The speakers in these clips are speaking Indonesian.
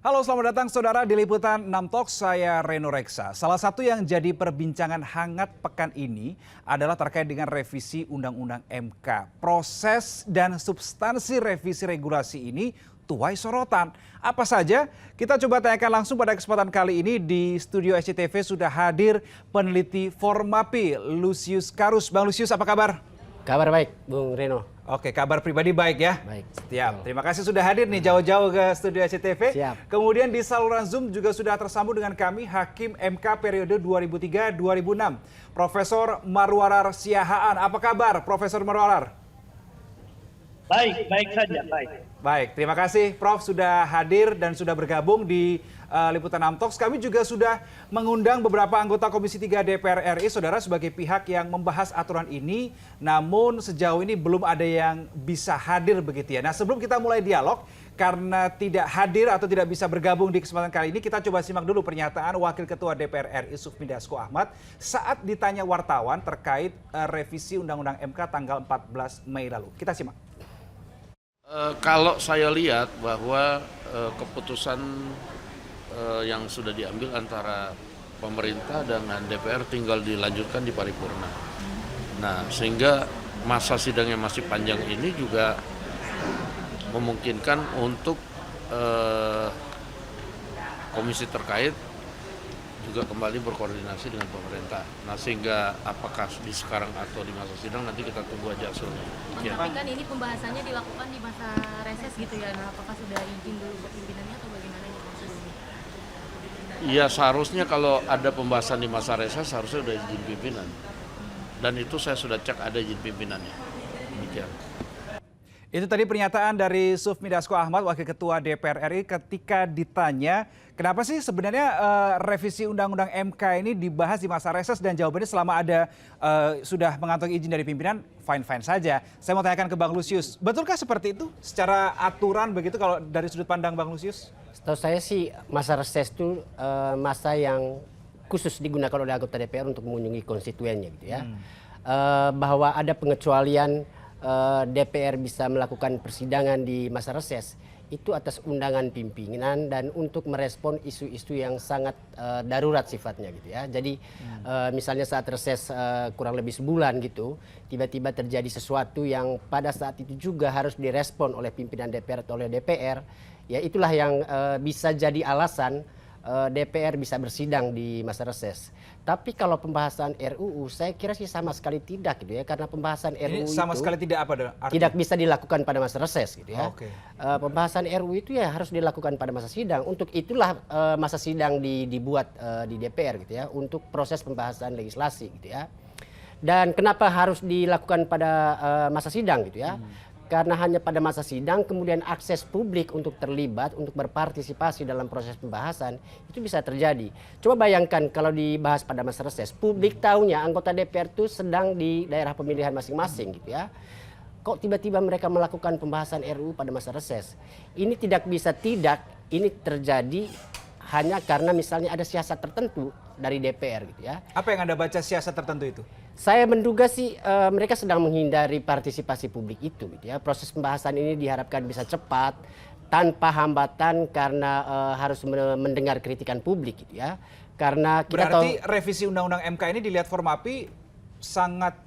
Halo, selamat datang saudara di Liputan 6 Talk, saya Reno Reksa. Salah satu yang jadi perbincangan hangat pekan ini adalah terkait dengan revisi Undang-Undang MK. Proses dan substansi revisi regulasi ini tuai sorotan. Apa saja? Kita coba tanyakan langsung pada kesempatan kali ini. Di studio SCTV sudah hadir peneliti Formapi, Lusius Karus. Bang Lusius, apa kabar? Kabar baik, Bung Reno. Oke, kabar pribadi baik ya? Baik. Siap. Terima kasih sudah hadir nih jauh-jauh ke studio SCTV. Siap. Kemudian di saluran Zoom juga sudah tersambung dengan kami Hakim MK periode 2003-2006. Profesor Marwarar Siahaan. Apa kabar Profesor Marwarar? Baik, baik saja, baik. Baik, terima kasih Prof sudah hadir dan sudah bergabung di Liputan 6 Talks. Kami juga sudah mengundang beberapa anggota Komisi 3 DPR RI, saudara, sebagai pihak yang membahas aturan ini. Namun sejauh ini belum ada yang bisa hadir begitu ya. Nah, sebelum kita mulai dialog, karena tidak hadir atau tidak bisa bergabung di kesempatan kali ini, kita coba simak dulu pernyataan Wakil Ketua DPR RI Sufmi Dasko Ahmad saat ditanya wartawan terkait revisi Undang-Undang MK tanggal 14 Mei lalu. Kita simak. Kalau saya lihat bahwa keputusan yang sudah diambil antara pemerintah dengan DPR tinggal dilanjutkan di paripurna. Nah, sehingga masa sidang yang masih panjang ini juga memungkinkan untuk komisi terkait juga kembali berkoordinasi dengan pemerintah. Nah, sehingga apakah di sekarang atau di masa sidang nanti kita tunggu aja hasilnya. Tapi kan ini pembahasannya dilakukan di masa reses gitu ya. Nah, apakah sudah izin dulu buat pimpinannya atau bagaimana ini maksudnya? Iya, seharusnya kalau ada pembahasan di masa reses harusnya sudah izin pimpinan. Dan itu saya sudah cek ada izin pimpinannya. Demikian. Itu tadi pernyataan dari Sufmi Dasko Ahmad, Wakil Ketua DPR RI, ketika ditanya kenapa sih sebenarnya revisi Undang-Undang MK ini dibahas di masa reses, dan jawabannya selama ada sudah mengantongi izin dari pimpinan, fine-fine saja. Saya mau tanyakan ke Bang Lusius, betulkah seperti itu secara aturan begitu kalau dari sudut pandang Bang Lusius? Setahu saya sih masa reses itu masa yang khusus digunakan oleh anggota DPR untuk mengunjungi konstituennya gitu ya. Bahwa ada pengecualian DPR bisa melakukan persidangan di masa reses itu atas undangan pimpinan dan untuk merespon isu-isu yang sangat darurat sifatnya gitu ya. Jadi misalnya saat reses kurang lebih sebulan gitu, tiba-tiba terjadi sesuatu yang pada saat itu juga harus direspon oleh pimpinan DPR atau oleh DPR, ya itulah yang bisa jadi alasan DPR bisa bersidang di masa reses. Tapi kalau pembahasan RUU saya kira sih sama sekali tidak gitu ya, karena pembahasan RUU sama itu sekali tidak apa artinya? tidak bisa dilakukan pada masa reses gitu ya. Oke. Pembahasan RUU itu ya harus dilakukan pada masa sidang. Untuk itulah masa sidang dibuat di DPR gitu ya, untuk proses pembahasan legislasi gitu ya. Dan kenapa harus dilakukan pada masa sidang gitu ya? Karena hanya pada masa sidang kemudian akses publik untuk terlibat, untuk berpartisipasi dalam proses pembahasan itu bisa terjadi. Coba bayangkan kalau dibahas pada masa reses, publik tahunya anggota DPR itu sedang di daerah pemilihan masing-masing gitu ya. Kok tiba-tiba mereka melakukan pembahasan RUU pada masa reses? Ini tidak bisa tidak, ini terjadi hanya karena misalnya ada siasat tertentu dari DPR gitu ya. Apa yang Anda baca siasat tertentu itu? Saya menduga sih mereka sedang menghindari partisipasi publik itu gitu ya. Proses pembahasan ini diharapkan bisa cepat tanpa hambatan karena harus mendengar kritikan publik gitu ya. Karena kita berarti revisi Undang-Undang MK ini dilihat Formapi sangat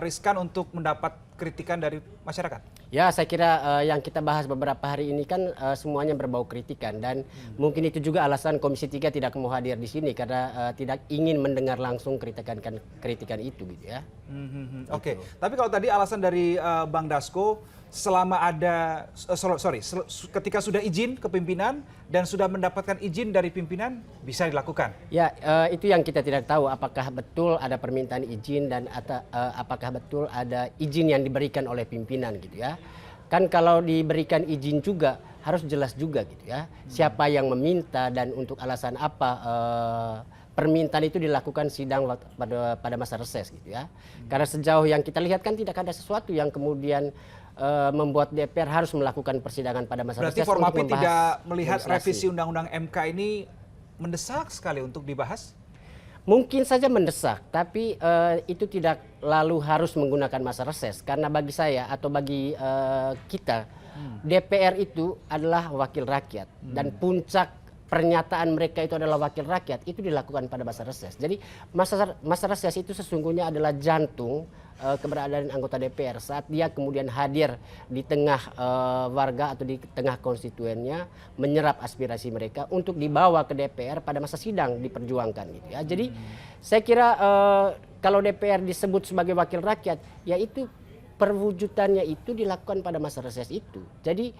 riskan untuk mendapat kritikan dari masyarakat. Ya, saya kira yang kita bahas beberapa hari ini kan semuanya berbau kritikan, dan mungkin itu juga alasan Komisi 3 tidak mau hadir di sini karena tidak ingin mendengar langsung kritikan itu gitu ya. Oke. Tapi kalau tadi alasan dari Bang Dasko, selama ada ketika sudah izin ke pimpinan dan sudah mendapatkan izin dari pimpinan bisa dilakukan. Ya, itu yang kita tidak tahu, apakah betul ada permintaan izin dan apakah betul ada izin yang diberikan oleh pimpinan gitu ya. Kan kalau diberikan izin juga harus jelas juga gitu ya. Siapa yang meminta dan untuk alasan apa permintaan itu dilakukan sidang pada masa reses gitu ya. Karena sejauh yang kita lihat kan tidak ada sesuatu yang kemudian membuat DPR harus melakukan persidangan pada masa reses. Berarti Formapi tidak melihat legislasi. revisi Undang-Undang MK ini mendesak sekali untuk dibahas? Mungkin saja mendesak, tapi itu tidak lalu harus menggunakan masa reses. Karena bagi saya atau bagi kita, DPR itu adalah wakil rakyat. Dan puncak pernyataan mereka itu adalah wakil rakyat, itu dilakukan pada masa reses. Jadi masa reses itu sesungguhnya adalah jantung keberadaan anggota DPR saat dia kemudian hadir di tengah warga atau di tengah konstituennya, menyerap aspirasi mereka untuk dibawa ke DPR pada masa sidang diperjuangkan gitu ya. Jadi saya kira kalau DPR disebut sebagai wakil rakyat, yaitu perwujudannya itu dilakukan pada masa reses itu. Jadi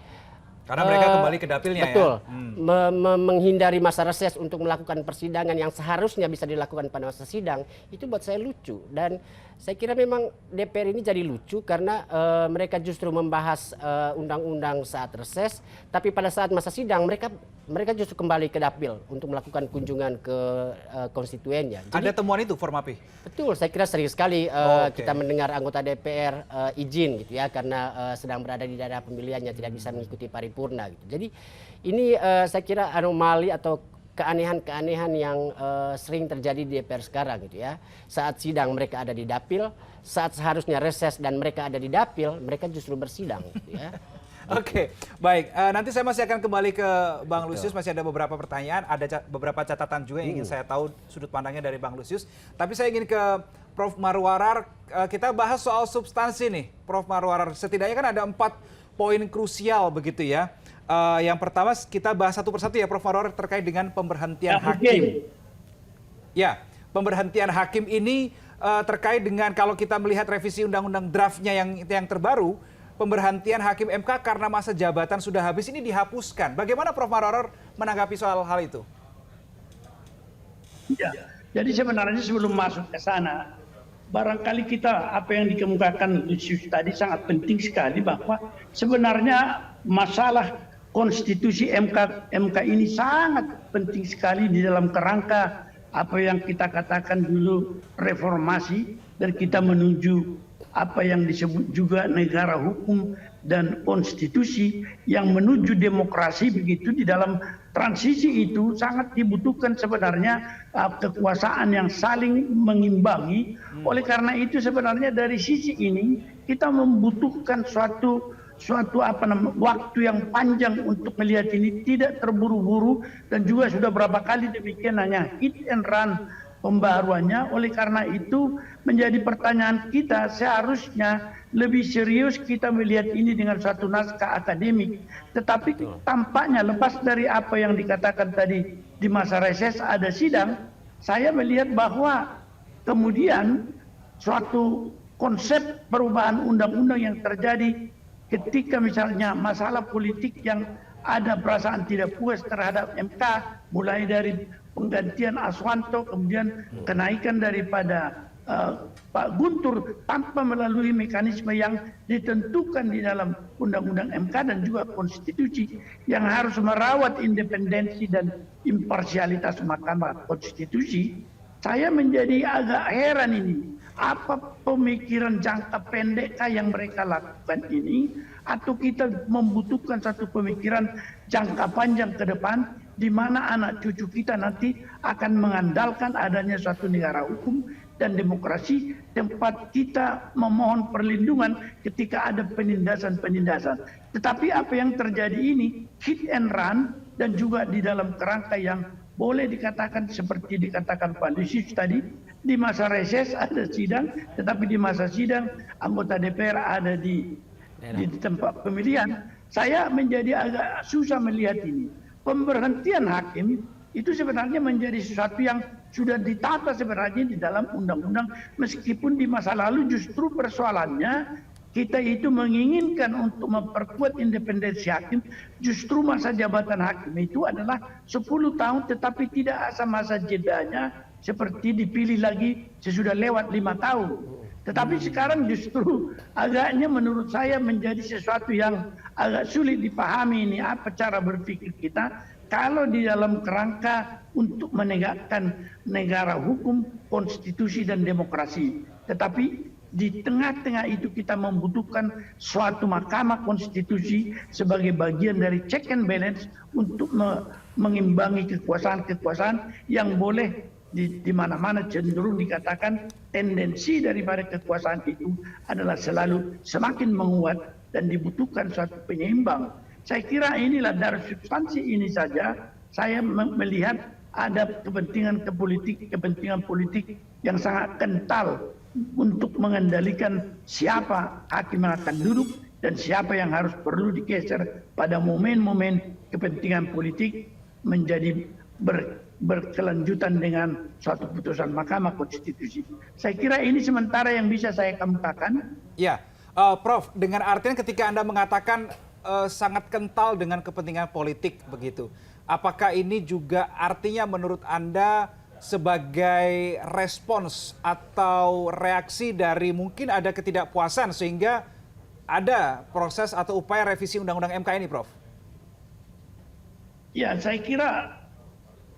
Karena mereka kembali ke dapilnya betul, ya. menghindari masa reses untuk melakukan persidangan yang seharusnya bisa dilakukan pada masa sidang, itu buat saya lucu. Dan saya kira memang DPR ini jadi lucu karena mereka justru membahas undang-undang saat reses, tapi pada saat masa sidang mereka justru kembali ke dapil untuk melakukan kunjungan ke konstituennya. Ada temuan itu, Formapi? Betul, saya kira sering sekali Oke. kita mendengar anggota DPR izin gitu ya karena sedang berada di daerah pemilihannya tidak bisa mengikuti paripurna gitu. Jadi ini saya kira anomali atau keanehan-keanehan yang sering terjadi di DPR sekarang gitu ya. Saat sidang mereka ada di dapil, saat seharusnya reses dan mereka ada di dapil, mereka justru bersidang gitu ya. Oke, baik. Nanti saya masih akan kembali ke Bang Lusius. Masih ada beberapa pertanyaan, ada beberapa catatan juga yang ingin saya tahu sudut pandangnya dari Bang Lusius. Tapi saya ingin ke Prof. Marwarar. Kita bahas soal substansi nih, Prof. Marwarar. Setidaknya kan ada 4 poin krusial begitu ya. Yang pertama kita bahas satu persatu ya, Prof. Marwarar, terkait dengan pemberhentian hakim. Ya, pemberhentian hakim ini terkait dengan kalau kita melihat revisi undang-undang draftnya yang terbaru, pemberhentian hakim MK karena masa jabatan sudah habis ini dihapuskan. Bagaimana Prof. Marwarar menanggapi soal hal itu? Ya, jadi sebenarnya sebelum masuk ke sana, barangkali kita apa yang dikemukakan Lusius tadi sangat penting sekali bahwa sebenarnya masalah konstitusi MK ini sangat penting sekali di dalam kerangka apa yang kita katakan dulu reformasi dan kita menuju apa yang disebut juga negara hukum dan konstitusi yang menuju demokrasi. Begitu di dalam transisi itu sangat dibutuhkan sebenarnya kekuasaan yang saling mengimbangi. Oleh karena itu sebenarnya dari sisi ini kita membutuhkan suatu waktu yang panjang untuk melihat ini, tidak terburu-buru, dan juga sudah berapa kali demikian hanya hit and run pembaharuannya. Oleh karena itu menjadi pertanyaan kita, seharusnya lebih serius kita melihat ini dengan suatu naskah akademik. Tetapi tampaknya lepas dari apa yang dikatakan tadi di masa reses ada sidang, saya melihat bahwa kemudian suatu konsep perubahan undang-undang yang terjadi ketika misalnya masalah politik yang ada perasaan tidak puas terhadap MK, mulai dari penggantian Aswanto, kemudian kenaikan daripada Pak Guntur tanpa melalui mekanisme yang ditentukan di dalam Undang-Undang MK dan juga konstitusi yang harus merawat independensi dan imparsialitas Mahkamah Konstitusi. Saya menjadi agak heran ini. Apa pemikiran jangka pendekkah yang mereka lakukan ini, atau kita membutuhkan satu pemikiran jangka panjang ke depan di mana anak cucu kita nanti akan mengandalkan adanya suatu negara hukum dan demokrasi tempat kita memohon perlindungan ketika ada penindasan-penindasan. Tetapi apa yang terjadi ini hit and run, dan juga di dalam kerangka yang boleh dikatakan seperti dikatakan Pak Lusius tadi, di masa reses ada sidang, tetapi di masa sidang anggota DPR ada di tempat pemilihan. Saya menjadi agak susah melihat ini. Pemberhentian hakim itu sebenarnya menjadi sesuatu yang sudah ditata sebenarnya di dalam undang-undang, meskipun di masa lalu justru persoalannya kita itu menginginkan untuk memperkuat independensi hakim. Justru masa jabatan hakim itu adalah 10 tahun, tetapi tidak ada masa jedanya seperti dipilih lagi sesudah lewat 5 tahun. Tetapi sekarang justru agaknya menurut saya menjadi sesuatu yang agak sulit dipahami ini apa cara berpikir kita kalau di dalam kerangka untuk menegakkan negara hukum, konstitusi dan demokrasi. Tetapi di tengah-tengah itu kita membutuhkan suatu Mahkamah Konstitusi sebagai bagian dari check and balance untuk mengimbangi kekuasaan-kekuasaan yang boleh di mana-mana cenderung dikatakan tendensi daripada kekuasaan itu adalah selalu semakin menguat dan dibutuhkan suatu penyeimbang. Saya kira inilah dari substansi ini saja saya melihat ada kepentingan politik yang sangat kental untuk mengendalikan siapa hakim yang akan duduk dan siapa yang harus perlu digeser pada momen-momen kepentingan politik menjadi berkelanjutan dengan suatu putusan Mahkamah Konstitusi. Saya kira ini sementara yang bisa saya kemukakan. Ya, Prof, dengan artian ketika Anda mengatakan sangat kental dengan kepentingan politik begitu, apakah ini juga artinya menurut Anda sebagai respons atau reaksi dari mungkin ada ketidakpuasan sehingga ada proses atau upaya revisi Undang-Undang MK ini, Prof? Ya, saya kira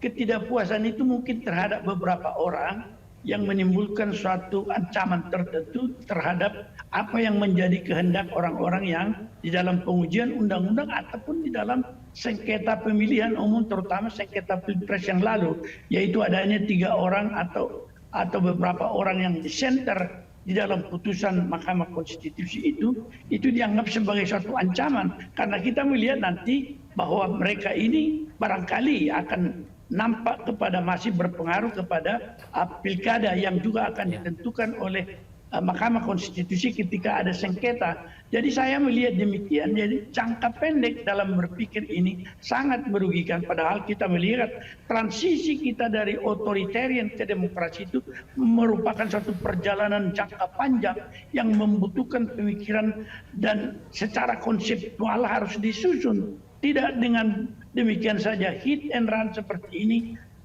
ketidakpuasan itu mungkin terhadap beberapa orang yang menimbulkan suatu ancaman tertentu terhadap apa yang menjadi kehendak orang-orang yang di dalam pengujian undang-undang ataupun di dalam sengketa pemilihan umum, terutama sengketa pilpres yang lalu, yaitu adanya 3 orang atau beberapa orang yang disenter di dalam putusan Mahkamah Konstitusi itu dianggap sebagai suatu ancaman karena kita melihat nanti bahwa mereka ini barangkali akan nampak masih berpengaruh kepada pilkada yang juga akan ditentukan oleh Mahkamah Konstitusi ketika ada sengketa. Jadi saya melihat demikian, jadi jangka pendek dalam berpikir ini sangat merugikan. Padahal kita melihat transisi kita dari otoritarian ke demokrasi itu merupakan suatu perjalanan jangka panjang yang membutuhkan pemikiran dan secara konseptual harus disusun. Tidak dengan demikian saja hit and run seperti ini.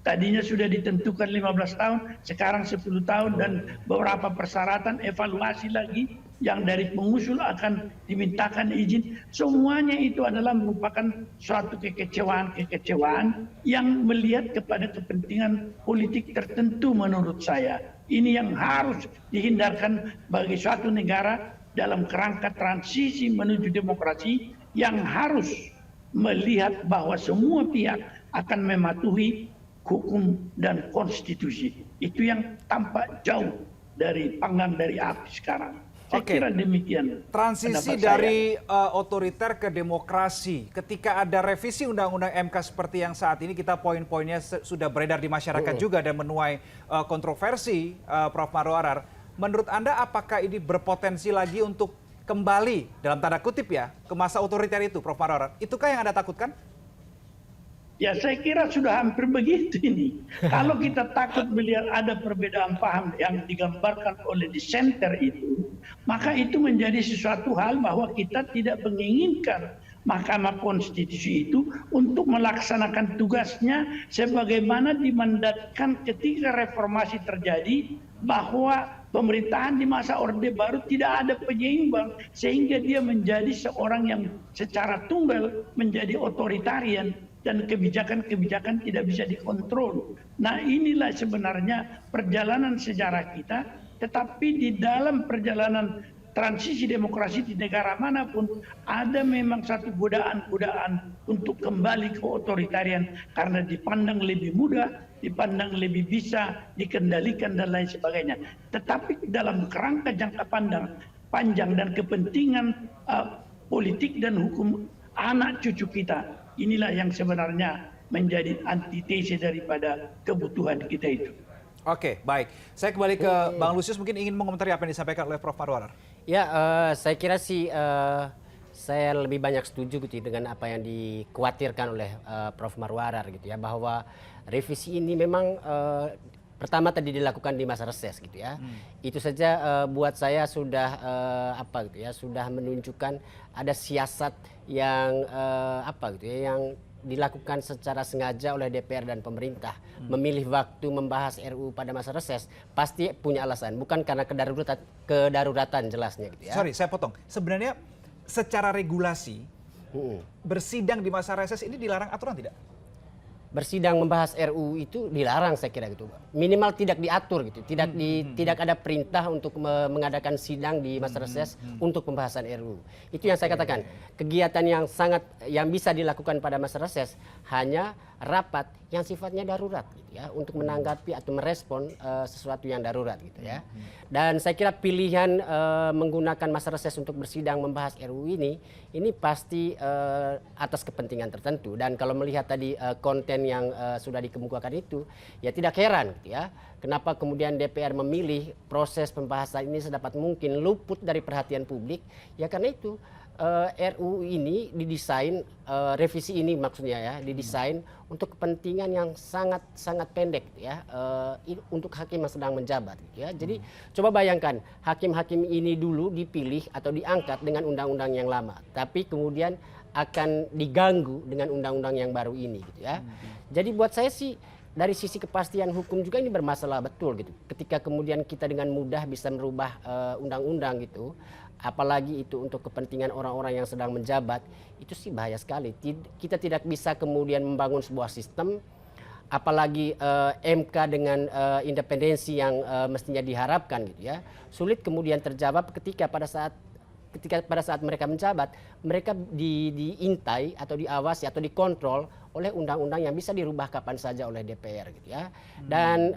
Tadinya sudah ditentukan 15 tahun, sekarang 10 tahun dan beberapa persyaratan evaluasi lagi yang dari pengusul akan dimintakan izin. Semuanya itu adalah merupakan suatu kekecewaan yang melihat kepada kepentingan politik tertentu menurut saya. Ini yang harus dihindarkan bagi suatu negara dalam kerangka transisi menuju demokrasi yang harus melihat bahwa semua pihak akan mematuhi hukum dan konstitusi. Itu yang tampak jauh dari panggang dari api sekarang. Saya kira demikian. Transisi dari otoriter ke demokrasi. Ketika ada revisi Undang-Undang MK seperti yang saat ini, kita poin-poinnya sudah beredar di masyarakat juga dan menuai kontroversi, Prof. Marwarar. Menurut Anda apakah ini berpotensi lagi untuk kembali, dalam tanda kutip ya, ke masa otoriter itu, Prof. Marwarar? Itukah yang Anda takutkan? Ya, saya kira sudah hampir begitu ini. Kalau kita takut melihat ada perbedaan paham yang digambarkan oleh dissenter itu, maka itu menjadi sesuatu hal bahwa kita tidak menginginkan Mahkamah Konstitusi itu untuk melaksanakan tugasnya sebagaimana dimandatkan ketika reformasi terjadi, bahwa pemerintahan di masa Orde Baru tidak ada penyeimbang sehingga dia menjadi seorang yang secara tunggal menjadi otoritarian dan kebijakan-kebijakan tidak bisa dikontrol. Nah, inilah sebenarnya perjalanan sejarah kita, tetapi di dalam perjalanan transisi demokrasi di negara manapun ada memang satu godaan-godaan untuk kembali ke otoritarian karena dipandang lebih mudah, dipandang lebih bisa dikendalikan dan lain sebagainya. Tetapi dalam kerangka jangka panjang dan kepentingan politik dan hukum anak cucu kita, inilah yang sebenarnya menjadi antitese daripada kebutuhan kita itu. Oke, baik. Saya kembali ke Bang Lusius, mungkin ingin mengomentari apa yang disampaikan oleh Prof. Marwarar. Ya, saya kira sih saya lebih banyak setuju gitu dengan apa yang dikhawatirkan oleh Prof. Marwarar gitu ya, bahwa revisi ini memang pertama tadi dilakukan di masa reses gitu ya. Itu saja buat saya sudah apa gitu ya, sudah menunjukkan ada siasat yang apa gitu ya, yang dilakukan secara sengaja oleh DPR dan pemerintah. Memilih waktu membahas RUU pada masa reses pasti punya alasan, bukan karena kedaruratan jelasnya gitu ya. Sorry, saya potong. Sebenarnya secara regulasi bersidang di masa reses ini dilarang aturan tidak? Bersidang membahas RUU itu dilarang, saya kira gitu. Minimal tidak diatur gitu. Tidak ada perintah untuk mengadakan sidang di masa reses untuk pembahasan RUU. Itu yang saya katakan. Kegiatan yang bisa dilakukan pada masa reses hanya rapat yang sifatnya darurat gitu. gitu ya, untuk menanggapi atau merespon sesuatu yang darurat gitu ya. Dan saya kira pilihan menggunakan masa reses untuk bersidang membahas RUU ini pasti atas kepentingan tertentu. Dan kalau melihat tadi konten yang sudah dikemukakan itu, ya tidak heran gitu ya, kenapa kemudian DPR memilih proses pembahasan ini sedapat mungkin luput dari perhatian publik. Ya karena itu RUU ini didesain, revisi ini maksudnya ya, didesain untuk kepentingan yang sangat pendek ya, untuk hakim yang sedang menjabat gitu ya. Jadi coba bayangkan hakim-hakim ini dulu dipilih atau diangkat dengan undang-undang yang lama, tapi kemudian akan diganggu dengan undang-undang yang baru ini gitu ya. Jadi buat saya sih dari sisi kepastian hukum juga ini bermasalah betul gitu. Ketika kemudian kita dengan mudah bisa merubah undang-undang gitu, apalagi itu untuk kepentingan orang-orang yang sedang menjabat, itu sih bahaya sekali. Kita tidak bisa kemudian membangun sebuah sistem, apalagi MK dengan independensi yang mestinya diharapkan gitu ya. Sulit kemudian terjawab ketika pada saat mereka menjabat, mereka diintai atau diawasi atau dikontrol oleh undang-undang yang bisa dirubah kapan saja oleh DPR gitu ya. Dan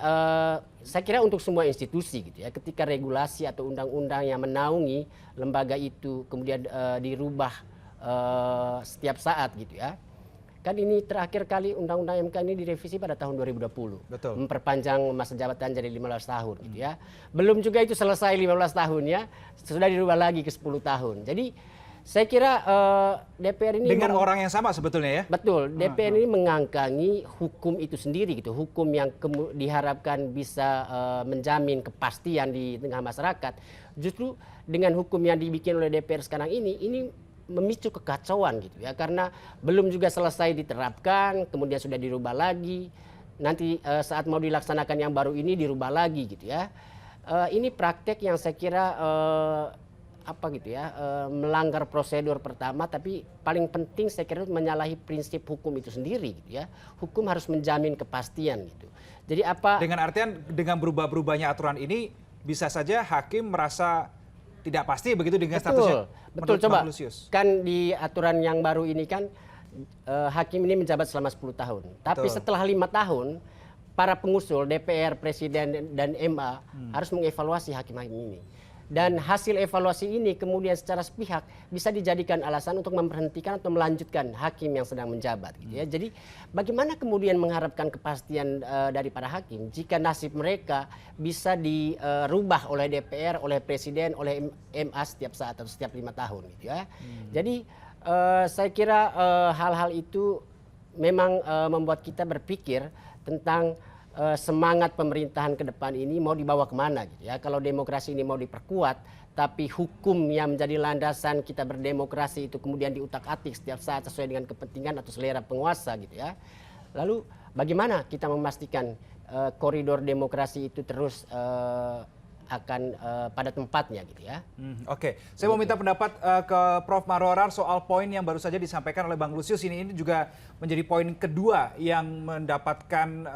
saya kira untuk semua institusi gitu ya, ketika regulasi atau undang-undang yang menaungi lembaga itu kemudian dirubah setiap saat gitu ya. Kan ini terakhir kali undang-undang MK ini direvisi pada tahun 2020. Betul. Memperpanjang masa jabatan jadi 15 tahun gitu ya. Belum juga itu selesai 15 tahunnya, sudah dirubah lagi ke 10 tahun. Jadi saya kira DPR ini dengan orang yang sama sebetulnya ya. Betul, DPR ini mengangkangi hukum itu sendiri gitu, hukum yang diharapkan bisa menjamin kepastian di tengah masyarakat. Justru dengan hukum yang dibikin oleh DPR sekarang ini memicu kekacauan gitu ya, karena belum juga selesai diterapkan, kemudian sudah dirubah lagi, nanti saat mau dilaksanakan yang baru ini dirubah lagi gitu ya. Ini praktek yang saya kira melanggar prosedur pertama, tapi paling penting saya kira menyalahi prinsip hukum itu sendiri gitu ya. Hukum harus menjamin kepastian gitu. Jadi dengan artian dengan berubah-berubahnya aturan ini bisa saja hakim merasa tidak pasti begitu dengan statusnya. Betul, coba kan di aturan yang baru ini kan hakim ini menjabat selama 10 tahun. Tapi setelah 5 tahun para pengusul DPR, Presiden dan MA harus mengevaluasi hakim-hakim ini. Dan hasil evaluasi ini kemudian secara sepihak bisa dijadikan alasan untuk memberhentikan atau melanjutkan hakim yang sedang menjabat gitu ya. Jadi bagaimana kemudian mengharapkan kepastian dari para hakim jika nasib mereka bisa dirubah oleh DPR, oleh Presiden, oleh MA setiap saat atau setiap 5 tahun gitu ya. Jadi saya kira hal-hal itu memang membuat kita berpikir tentang semangat pemerintahan ke depan ini mau dibawa kemana gitu ya. Kalau demokrasi ini mau diperkuat, tapi hukum yang menjadi landasan kita berdemokrasi itu kemudian diutak-atik setiap saat sesuai dengan kepentingan atau selera penguasa gitu ya. Lalu bagaimana kita memastikan koridor demokrasi itu terus akan pada tempatnya gitu ya. Oke, saya mau minta pendapat ke Prof. Marwarar soal poin yang baru saja disampaikan oleh Bang Lusius. Ini juga menjadi poin kedua yang mendapatkan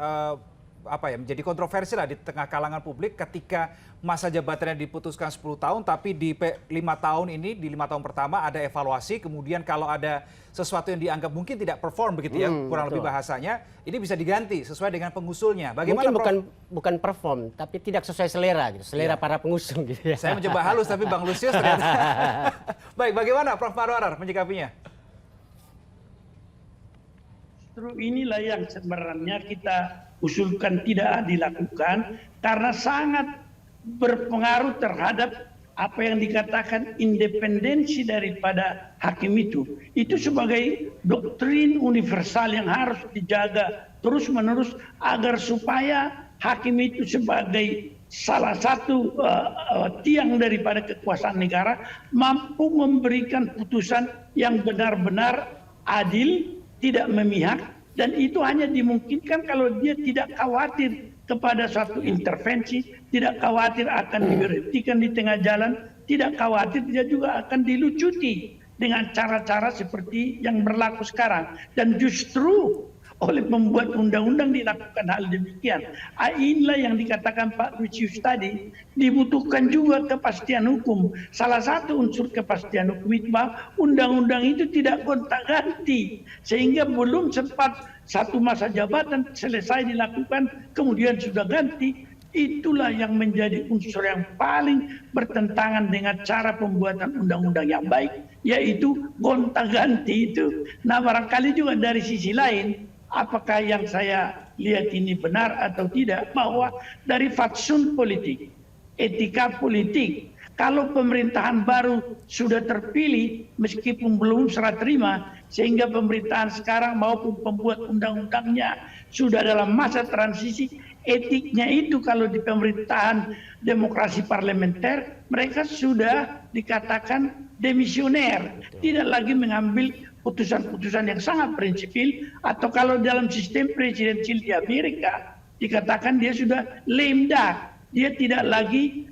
menjadi kontroversi lah di tengah kalangan publik ketika masa jabatannya diputuskan 10 tahun, tapi di 5 tahun ini, di 5 tahun pertama ada evaluasi, kemudian kalau ada sesuatu yang dianggap mungkin tidak perform begitu ya, kurang lebih bahasanya, ini bisa diganti sesuai dengan pengusulnya. Bagaimana mungkin bukan perform, tapi tidak sesuai selera gitu, selera para pengusung gitu ya. Saya mencoba halus tapi Bang Lusius ternyata. Baik, bagaimana Prof. Marwarar menyikapinya? Justru inilah yang sebenarnya kita usulkan tidak dilakukan karena sangat berpengaruh terhadap apa yang dikatakan independensi daripada hakim itu. Itu sebagai doktrin universal yang harus dijaga terus-menerus agar supaya hakim itu sebagai salah satu tiang daripada kekuasaan negara mampu memberikan putusan yang benar-benar adil, tidak memihak. Dan itu hanya dimungkinkan kalau dia tidak khawatir kepada suatu intervensi, tidak khawatir akan diberhentikan di tengah jalan, tidak khawatir dia juga akan dilucuti dengan cara-cara seperti yang berlaku sekarang. Dan justru oleh pembuat undang-undang dilakukan hal demikian. Inilah yang dikatakan Pak Lucius tadi, dibutuhkan juga kepastian hukum. Salah satu unsur kepastian hukum itu bahwa undang-undang itu tidak gonta-ganti, sehingga belum sempat satu masa jabatan selesai dilakukan, kemudian sudah ganti. Itulah yang menjadi unsur yang paling bertentangan dengan cara pembuatan undang-undang yang baik, yaitu gonta-ganti itu. Nah, barangkali juga dari sisi lain, apakah yang saya lihat ini benar atau tidak, bahwa dari fatsun politik, etika politik, kalau pemerintahan baru sudah terpilih meskipun belum serah terima, sehingga pemerintahan sekarang maupun pembuat undang-undangnya sudah dalam masa transisi, etiknya itu kalau di pemerintahan demokrasi parlementer mereka sudah dikatakan demisioner, tidak lagi mengambil putusan-putusan yang sangat prinsipil, atau kalau dalam sistem presidensial di Amerika dikatakan dia sudah lame duck, dia tidak lagi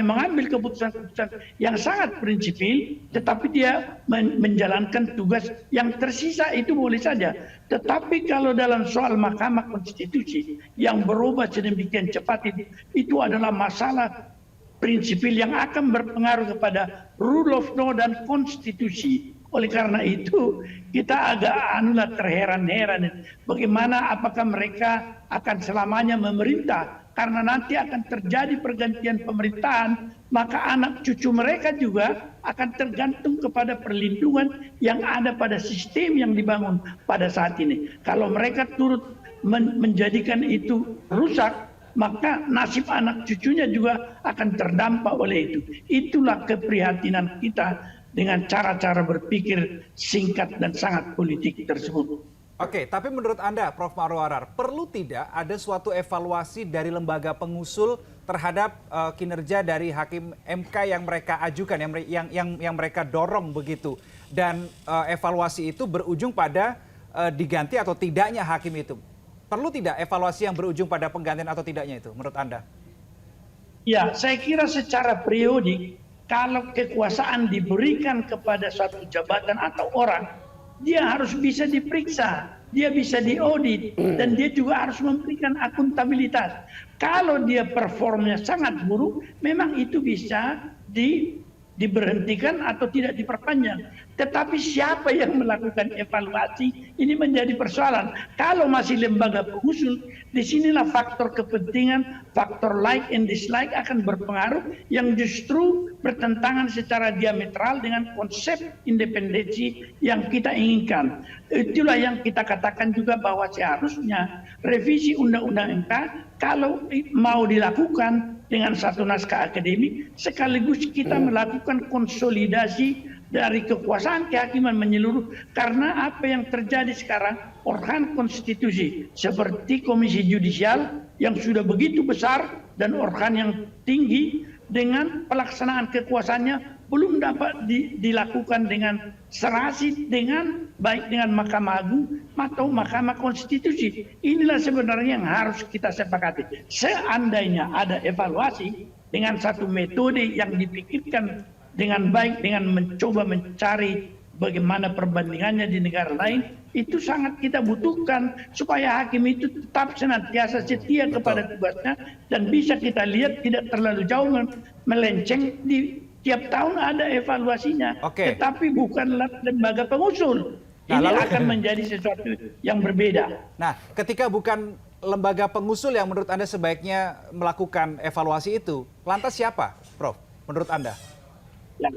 mengambil keputusan-keputusan yang sangat prinsipil, tetapi dia menjalankan tugas yang tersisa itu boleh saja. Tetapi kalau dalam soal Mahkamah Konstitusi yang berubah sedemikian cepat itu adalah masalah prinsipil yang akan berpengaruh kepada rule of law dan konstitusi. Oleh karena itu kita agak terheran-heran bagaimana apakah mereka akan selamanya memerintah, karena nanti akan terjadi pergantian pemerintahan, maka anak cucu mereka juga akan tergantung kepada perlindungan yang ada pada sistem yang dibangun pada saat ini. Kalau mereka turut menjadikan itu rusak, maka nasib anak cucunya juga akan terdampak oleh itu. Itulah keprihatinan kita dengan cara-cara berpikir singkat dan sangat politik tersebut. Oke, tapi menurut Anda, Prof. Marwarar, perlu tidak ada suatu evaluasi dari lembaga pengusul terhadap kinerja dari hakim MK yang mereka ajukan, yang mereka dorong begitu, dan evaluasi itu berujung pada diganti atau tidaknya hakim itu? Perlu tidak evaluasi yang berujung pada penggantian atau tidaknya itu, menurut Anda? Ya, saya kira secara periodik, kalau kekuasaan diberikan kepada suatu jabatan atau orang, dia harus bisa diperiksa, dia bisa diaudit, dan dia juga harus memberikan akuntabilitas. Kalau dia performnya sangat buruk, memang itu bisa diberhentikan atau tidak diperpanjang. Tetapi siapa yang melakukan evaluasi, ini menjadi persoalan. Kalau masih lembaga pengusul, disinilah faktor kepentingan, faktor like and dislike akan berpengaruh, yang justru bertentangan secara diametral dengan konsep independensi yang kita inginkan. Itulah yang kita katakan juga bahwa seharusnya revisi Undang-Undang MK kalau mau dilakukan dengan satu naskah akademik, sekaligus kita melakukan konsolidasi dari kekuasaan kehakiman menyeluruh, karena apa yang terjadi sekarang, organ konstitusi seperti Komisi Yudisial yang sudah begitu besar dan organ yang tinggi, dengan pelaksanaan kekuasaannya belum dapat dilakukan dengan serasi dengan baik dengan Mahkamah Agung atau Mahkamah Konstitusi. Inilah sebenarnya yang harus kita sepakati. Seandainya ada evaluasi dengan satu metode yang dipikirkan dengan baik, dengan mencoba mencari bagaimana perbandingannya di negara lain, itu sangat kita butuhkan supaya hakim itu tetap senantiasa setia kepada tugasnya dan bisa kita lihat tidak terlalu jauh melenceng. Di tiap tahun ada evaluasinya, tetapi bukanlah lembaga pengusul. Ini akan menjadi sesuatu yang berbeda. Nah, ketika bukan lembaga pengusul yang menurut Anda sebaiknya melakukan evaluasi itu, lantas siapa, Prof, menurut Anda? Ya.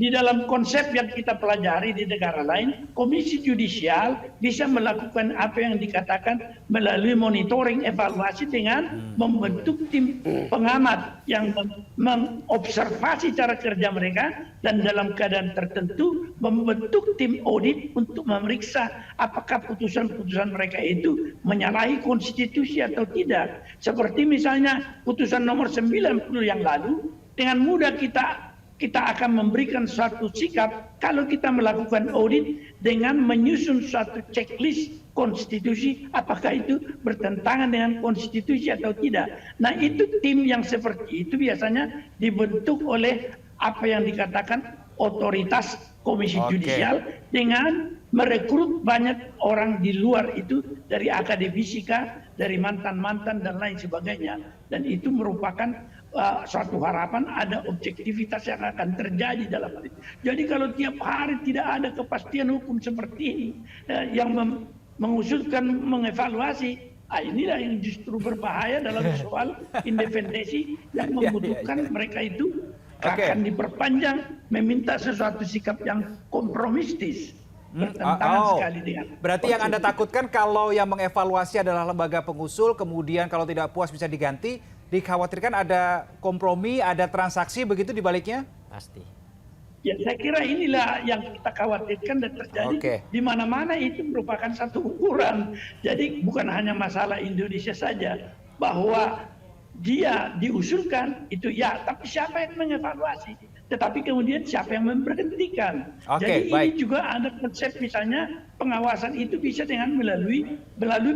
Di dalam konsep yang kita pelajari di negara lain, Komisi Yudisial bisa melakukan apa yang dikatakan melalui monitoring evaluasi dengan membentuk tim pengamat yang mengobservasi cara kerja mereka, dan dalam keadaan tertentu membentuk tim audit untuk memeriksa apakah putusan-putusan mereka itu menyalahi konstitusi atau tidak. Seperti misalnya putusan nomor 90 yang lalu, dengan mudah kita akan memberikan suatu sikap kalau kita melakukan audit dengan menyusun suatu checklist konstitusi, apakah itu bertentangan dengan konstitusi atau tidak. Nah, itu tim yang seperti itu biasanya dibentuk oleh apa yang dikatakan otoritas Komisi Yudisial dengan merekrut banyak orang di luar itu, dari akademika, dari mantan-mantan dan lain sebagainya. Dan itu merupakan suatu harapan ada objektivitas yang akan terjadi dalam hal itu. Jadi kalau tiap hari tidak ada kepastian hukum seperti ini yang mengusulkan mengevaluasi. Inilah yang justru berbahaya dalam soal independensi yang membutuhkan mereka itu akan diperpanjang meminta sesuatu sikap yang kompromistis. Bertentangan sekali dengan berarti yang Anda takutkan kalau yang mengevaluasi adalah lembaga pengusul, kemudian kalau tidak puas bisa diganti, dikhawatirkan ada kompromi, ada transaksi begitu di baliknya? Pasti. Ya, saya kira inilah yang kita khawatirkan dan terjadi di mana-mana. Itu merupakan satu ukuran. Jadi bukan hanya masalah Indonesia saja, bahwa dia diusulkan itu ya, tapi siapa yang mengevaluasi? Tetapi kemudian siapa yang memberhentikan? Jadi ini juga ada konsep, misalnya pengawasan itu bisa dengan melalui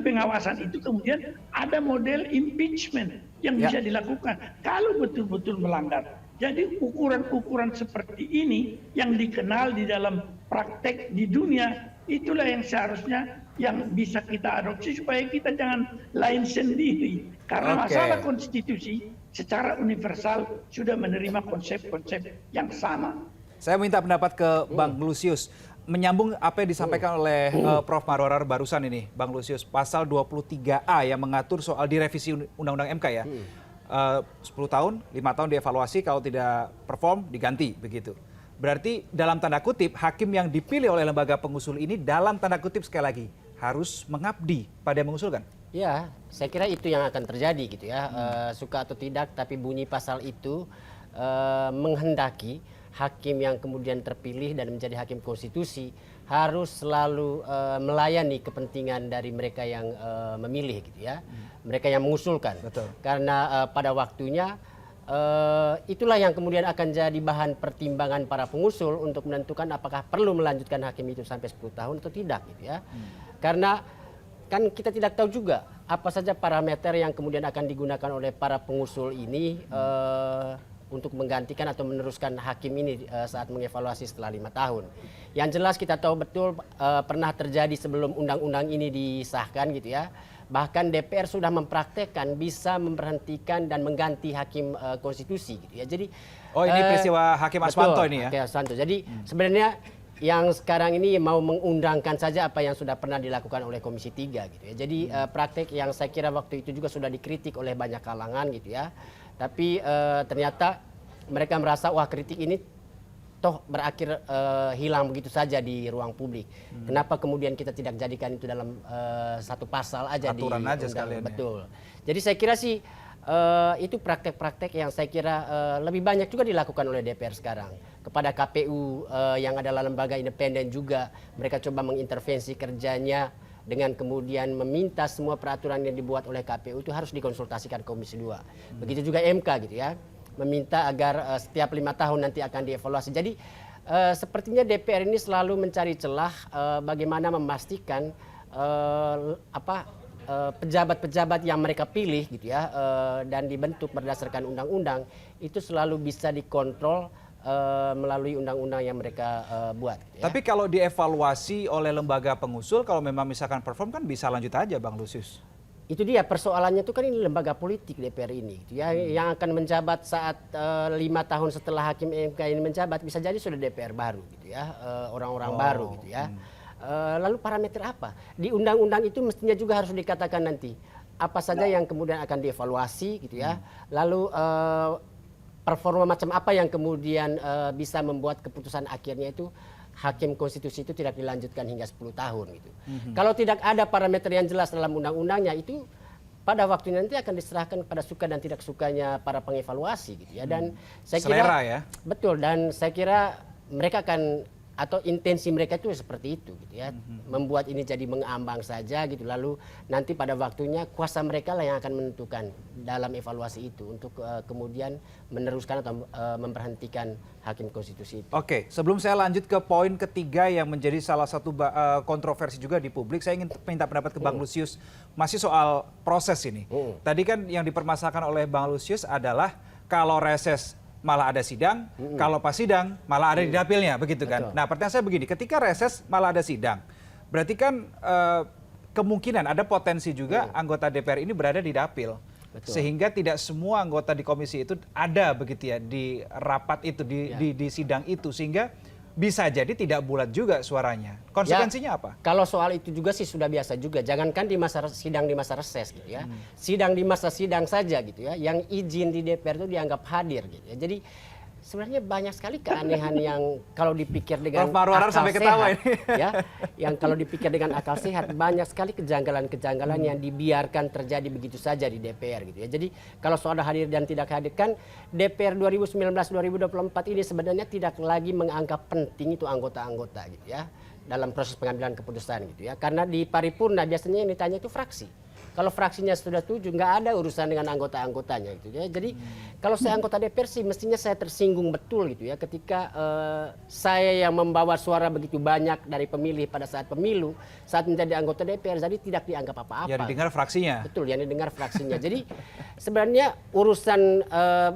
pengawasan itu kemudian ada model impeachment yang bisa dilakukan kalau betul-betul melanggar. Jadi ukuran-ukuran seperti ini yang dikenal di dalam praktek di dunia, itulah yang seharusnya yang bisa kita adopsi supaya kita jangan lain sendiri. Karena masalah konstitusi secara universal sudah menerima konsep-konsep yang sama. Saya minta pendapat ke Bang Lusius. Menyambung apa yang disampaikan oleh Prof. Marorar barusan ini, Bang Lusius, pasal 23A yang mengatur soal direvisi Undang-Undang MK ya. 10 tahun, 5 tahun dievaluasi, kalau tidak perform diganti begitu. Berarti dalam tanda kutip hakim yang dipilih oleh lembaga pengusul ini dalam tanda kutip sekali lagi harus mengabdi pada yang mengusulkan. Ya, saya kira itu yang akan terjadi gitu ya. Suka atau tidak, tapi bunyi pasal itu menghendaki hakim yang kemudian terpilih dan menjadi hakim konstitusi harus selalu melayani kepentingan dari mereka yang memilih gitu ya. Mereka yang mengusulkan. Betul. Karena pada waktunya itulah yang kemudian akan jadi bahan pertimbangan para pengusul untuk menentukan apakah perlu melanjutkan hakim itu sampai 10 tahun atau tidak gitu ya. Karena kan kita tidak tahu juga apa saja parameter yang kemudian akan digunakan oleh para pengusul ini untuk menggantikan atau meneruskan hakim ini saat mengevaluasi setelah 5 tahun. Yang jelas kita tahu betul pernah terjadi sebelum undang-undang ini disahkan gitu ya. Bahkan DPR sudah mempraktekkan bisa memberhentikan dan mengganti hakim konstitusi gitu ya. Jadi ini peristiwa Hakim Aswanto ini ya. Hakim Aswanto. Jadi sebenarnya yang sekarang ini mau mengundangkan saja apa yang sudah pernah dilakukan oleh Komisi 3 gitu ya. Jadi praktek yang saya kira waktu itu juga sudah dikritik oleh banyak kalangan gitu ya. Tapi ternyata mereka merasa wah kritik ini toh berakhir hilang begitu saja di ruang publik. Kenapa kemudian kita tidak jadikan itu dalam satu pasal aja aturan di aja undang. sekalian. Betul. Jadi saya kira sih itu praktek-praktek yang saya kira lebih banyak juga dilakukan oleh DPR sekarang. Kepada KPU yang adalah lembaga independen juga mereka coba mengintervensi kerjanya dengan kemudian meminta semua peraturan yang dibuat oleh KPU itu harus dikonsultasikan Komisi 2. Begitu juga MK gitu ya. Meminta agar setiap 5 tahun nanti akan dievaluasi. Jadi sepertinya DPR ini selalu mencari celah bagaimana memastikan pejabat-pejabat yang mereka pilih gitu ya dan dibentuk berdasarkan undang-undang itu selalu bisa dikontrol melalui undang-undang yang mereka buat. Gitu ya. Tapi kalau dievaluasi oleh lembaga pengusul, kalau memang misalkan perform kan bisa lanjut aja Bang Lusius. Itu dia persoalannya itu kan ini lembaga politik DPR ini gitu ya, yang akan menjabat saat 5 tahun setelah hakim MK ini menjabat bisa jadi sudah DPR baru gitu ya, orang-orang baru gitu ya. Lalu parameter apa di undang-undang itu mestinya juga harus dikatakan nanti apa saja yang kemudian akan dievaluasi gitu ya, lalu performa macam apa yang kemudian bisa membuat keputusan akhirnya itu hakim konstitusi itu tidak dilanjutkan hingga 10 tahun gitu. Kalau tidak ada parameter yang jelas dalam undang-undangnya itu pada waktunya nanti akan diserahkan kepada suka dan tidak sukanya para pengevaluasi gitu ya. Dan saya kira ya. Betul, dan saya kira mereka akan atau intensi mereka itu seperti itu gitu ya. Membuat ini jadi mengambang saja gitu, lalu nanti pada waktunya kuasa mereka lah yang akan menentukan dalam evaluasi itu untuk kemudian meneruskan atau memberhentikan hakim konstitusi itu. Oke, sebelum saya lanjut ke poin ketiga yang menjadi salah satu kontroversi juga di publik, saya ingin minta pendapat ke Bang Lusius masih soal proses ini. Tadi kan yang dipermasalahkan oleh Bang Lusius adalah kalau reses malah ada sidang, kalau pas sidang malah ada di dapilnya, begitu kan? Betul. Nah, pertanyaan saya begini, ketika reses malah ada sidang, berarti kan kemungkinan ada potensi juga anggota DPR ini berada di dapil. Betul. Sehingga tidak semua anggota di komisi itu ada begitu ya di rapat itu, di sidang itu, sehingga bisa jadi tidak bulat juga suaranya. Konsekuensinya apa? Kalau soal itu juga sih sudah biasa juga. Jangankan di masa sidang di masa reses gitu ya. Sidang di masa sidang saja gitu ya. Yang izin di DPR itu dianggap hadir gitu ya. Jadi sebenarnya banyak sekali keanehan yang kalau dipikir dengan Prof. Marwarar akal sampai ketawa sehat, ya, yang kalau dipikir dengan akal sehat banyak sekali kejanggalan-kejanggalan yang dibiarkan terjadi begitu saja di DPR gitu ya. Jadi kalau soal hadir dan tidak hadirkan, DPR 2019-2024 ini sebenarnya tidak lagi menganggap penting itu anggota-anggota gitu ya dalam proses pengambilan keputusan gitu ya. Karena di paripurna biasanya yang ditanya itu fraksi. Kalau fraksinya sudah setuju, nggak ada urusan dengan anggota-anggotanya gitu ya. Jadi kalau saya anggota DPR sih mestinya saya tersinggung betul gitu ya ketika saya yang membawa suara begitu banyak dari pemilih pada saat pemilu, saat menjadi anggota DPR jadi tidak dianggap apa-apa. Ya didengar fraksinya. Betul, yang didengar fraksinya. Jadi sebenarnya urusan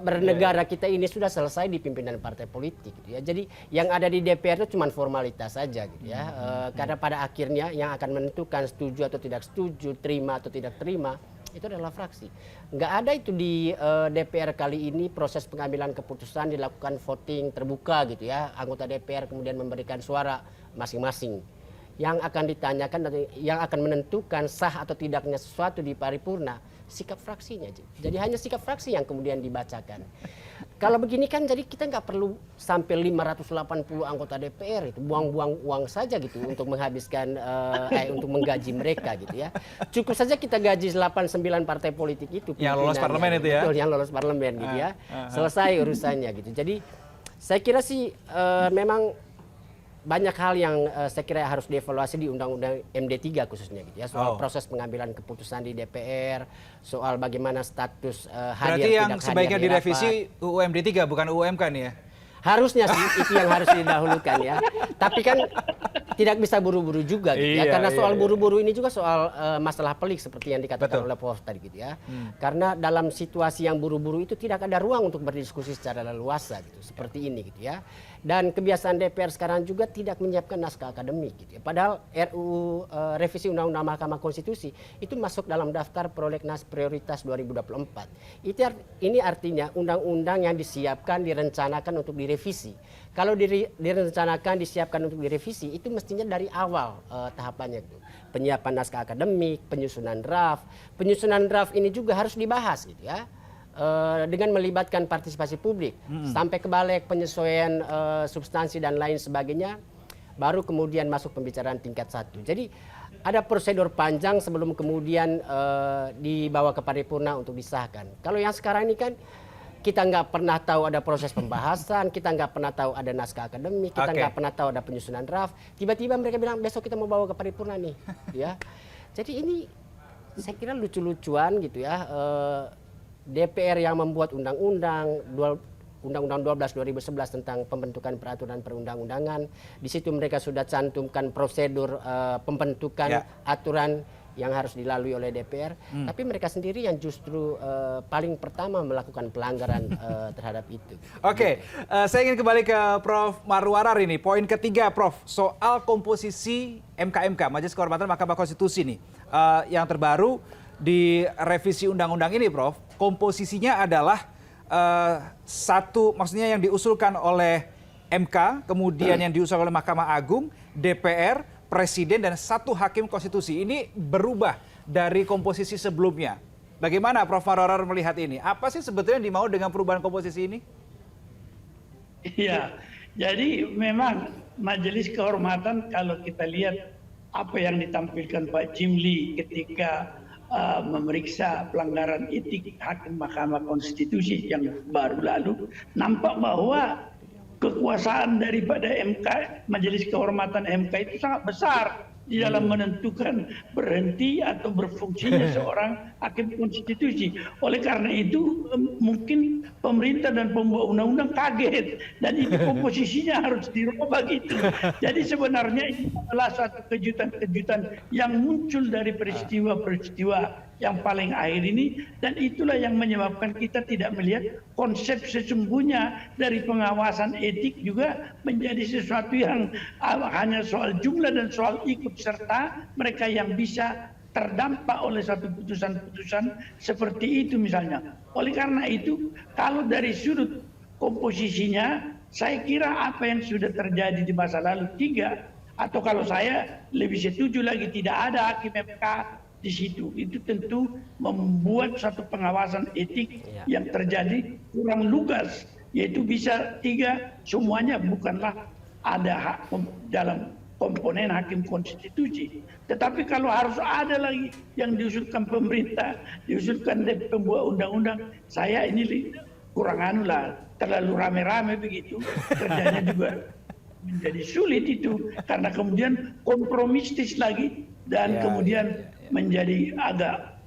bernegara kita ini sudah selesai di pimpinan partai politik gitu ya. Jadi yang ada di DPR itu cuma formalitas saja gitu ya. Karena pada akhirnya yang akan menentukan setuju atau tidak setuju, terima atau tidak terima itu adalah fraksi. Nggak ada itu di DPR kali ini proses pengambilan keputusan dilakukan voting terbuka gitu ya. Anggota DPR kemudian memberikan suara masing-masing. Yang akan ditanyakan dan yang akan menentukan sah atau tidaknya sesuatu di paripurna sikap fraksinya. Jadi hanya sikap fraksi yang kemudian dibacakan. Kalau begini kan jadi kita nggak perlu sampai 580 anggota DPR itu buang-buang uang saja gitu untuk menghabiskan untuk menggaji mereka gitu ya. Cukup saja kita gaji 8-9 partai politik itu. Yang lolos parlemen itu ya. Betul, yang lolos parlemen gitu ya. Selesai urusannya gitu. Jadi saya kira sih memang banyak hal yang saya kira harus dievaluasi di Undang-Undang MD3 khususnya gitu ya, soal proses pengambilan keputusan di DPR, soal bagaimana status hadir Berarti yang tidak sebaiknya hadir di direvisi rapat. UU MD3 bukan UU MK nih ya. Harusnya sih itu yang harus didahulukan ya. Tapi kan tidak bisa buru-buru juga gitu ya. Iya, Karena soal iya. buru-buru ini juga soal masalah pelik seperti yang dikatakan Betul. oleh Prof tadi gitu ya. Karena dalam situasi yang buru-buru itu tidak ada ruang untuk berdiskusi secara leluasa gitu. Seperti ini gitu ya. Dan kebiasaan DPR sekarang juga tidak menyiapkan naskah akademik gitu ya. Padahal RUU revisi Undang-Undang Mahkamah Konstitusi itu masuk dalam daftar prolegnas prioritas 2024. Ini artinya undang-undang yang disiapkan, direncanakan untuk direvisi. Kalau direncanakan, disiapkan untuk direvisi, itu mestinya dari awal tahapannya itu. Penyiapan naskah akademik, penyusunan draft. Penyusunan draft ini juga harus dibahas gitu ya. Dengan melibatkan partisipasi publik. Sampai ke balik penyesuaian substansi dan lain sebagainya, baru kemudian masuk pembicaraan tingkat 1. Jadi ada prosedur panjang sebelum kemudian dibawa ke paripurna untuk disahkan. Kalau yang sekarang ini kan kita nggak pernah tahu ada proses pembahasan, kita nggak pernah tahu ada naskah akademik, kita nggak pernah tahu ada penyusunan draft. Tiba-tiba mereka bilang besok kita mau bawa ke paripurna nih, ya. Jadi ini saya kira lucu-lucuan gitu ya. DPR yang membuat undang-undang 12 2011 tentang pembentukan peraturan perundang-undangan. Di situ mereka sudah cantumkan prosedur pembentukan aturan yang harus dilalui oleh DPR, tapi mereka sendiri yang justru paling pertama melakukan pelanggaran terhadap itu. Oke, saya ingin kembali ke Prof. Marwarar ini. Poin ketiga, Prof, soal komposisi MKMK, Majelis Kehormatan Mahkamah Konstitusi nih, yang terbaru di revisi undang-undang ini, Prof. Komposisinya adalah maksudnya yang diusulkan oleh MK, kemudian yang diusulkan oleh Mahkamah Agung, DPR, Presiden, dan 1 hakim konstitusi. Ini berubah dari komposisi sebelumnya. Bagaimana Prof. Marwarar melihat ini? Apa sih sebetulnya yang dimau dengan perubahan komposisi ini? Iya, jadi memang Majelis Kehormatan kalau kita lihat apa yang ditampilkan Pak Jimli ketika memeriksa pelanggaran etik hakim Mahkamah Konstitusi yang baru lalu, nampak bahwa kekuasaan daripada MK, Majelis Kehormatan MK itu sangat besar di dalam menentukan berhenti atau berfungsinya seorang hakim konstitusi. Oleh karena itu mungkin pemerintah dan pembuat undang-undang kaget dan ini komposisinya harus dirubah gitu. Jadi sebenarnya ini adalah satu kejutan-kejutan yang muncul dari peristiwa-peristiwa yang paling akhir ini, dan itulah yang menyebabkan kita tidak melihat konsep sesungguhnya dari pengawasan etik juga menjadi sesuatu yang hanya soal jumlah dan soal ikut serta mereka yang bisa terdampak oleh satu putusan-putusan seperti itu misalnya. Oleh karena itu, kalau dari sudut komposisinya saya kira apa yang sudah terjadi di masa lalu 3, atau kalau saya lebih setuju lagi tidak ada hakim MK di situ, itu tentu membuat satu pengawasan etik yang terjadi kurang lugas, yaitu bisa 3 semuanya bukanlah ada hak dalam komponen hakim konstitusi. Tetapi kalau harus ada lagi yang diusulkan pemerintah, diusulkan dari pembuat undang-undang, saya ini kurang terlalu rame-rame begitu, kerjanya juga menjadi sulit itu, karena kemudian kompromistis lagi dan kemudian menjadi agak